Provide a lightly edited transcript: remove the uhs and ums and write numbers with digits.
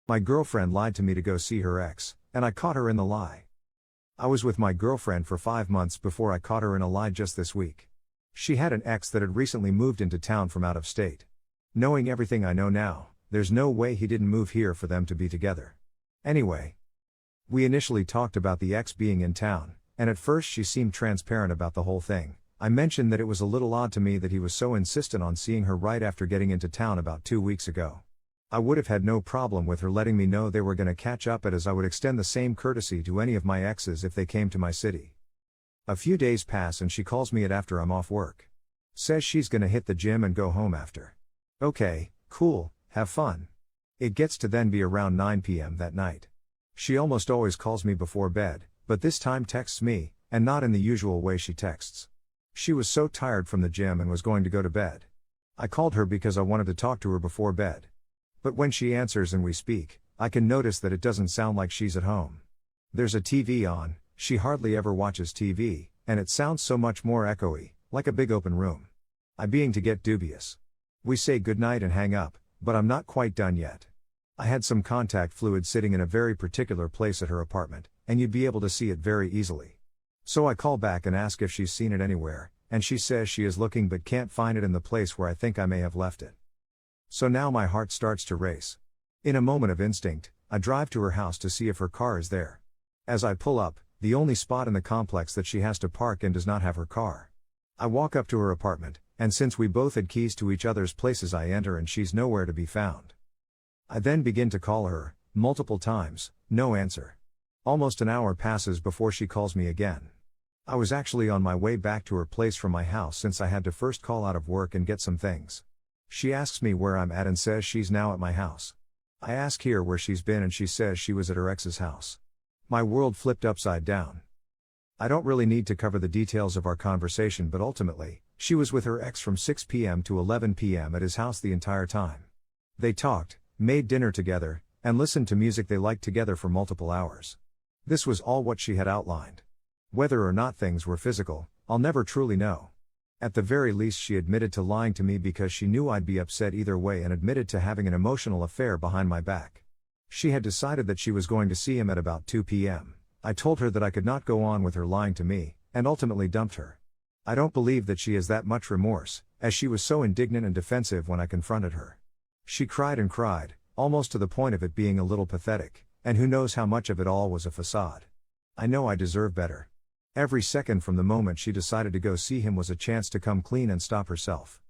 My girlfriend lied to me to go see her ex, and I caught her in the lie. I was with my girlfriend for 5 months before I caught her in a lie just this week. She had an ex that had recently moved into town from out of state. Knowing everything I know now, there's no way he didn't move here for them to be together. Anyway, we initially talked about the ex being in town, and at first she seemed transparent about the whole thing. I mentioned that it was a little odd to me that he was so insistent on seeing her right after getting into town about 2 weeks ago. I would have had no problem with her letting me know they were going to catch up, as I would extend the same courtesy to any of my exes if they came to my city. A few days pass and she calls me after I'm off work. Says she's going to hit the gym and go home after. Okay, cool, have fun. It gets to then be around 9 p.m. that night. She almost always calls me before bed, but this time texts me, and not in the usual way she texts. She was so tired from the gym and was going to go to bed. I called her because I wanted to talk to her before bed. But when she answers and we speak, I can notice that it doesn't sound like she's at home. There's a TV on, she hardly ever watches TV, and it sounds so much more echoey, like a big open room. I being to get dubious. We say goodnight and hang up, but I'm not quite done yet. I had some contact fluid sitting in a very particular place at her apartment, and you'd be able to see it very easily. So I call back and ask if she's seen it anywhere, and she says she is looking but can't find it in the place where I think I may have left it. So now my heart starts to race. In a moment of instinct, I drive to her house to see if her car is there. As I pull up, the only spot in the complex that she has to park in does not have her car. I walk up to her apartment, and since we both had keys to each other's places, I enter and she's nowhere to be found. I then begin to call her, multiple times, no answer. Almost an hour passes before she calls me again. I was actually on my way back to her place from my house since I had to first call out of work and get some things. She asks me where I'm at and says she's now at my house. I ask her where she's been and she says she was at her ex's house. My world flipped upside down. I don't really need to cover the details of our conversation, but ultimately, she was with her ex from 6 p.m. to 11 p.m. at his house the entire time. They talked, made dinner together, and listened to music they liked together for multiple hours. This was all what she had outlined. Whether or not things were physical, I'll never truly know. At the very least, she admitted to lying to me because she knew I'd be upset either way and admitted to having an emotional affair behind my back. She had decided that she was going to see him at about 2 p.m. I told her that I could not go on with her lying to me, and ultimately dumped her. I don't believe that she has that much remorse, as she was so indignant and defensive when I confronted her. She cried and cried, almost to the point of it being a little pathetic, and who knows how much of it all was a facade. I know I deserve better. Every second from the moment she decided to go see him was a chance to come clean and stop herself.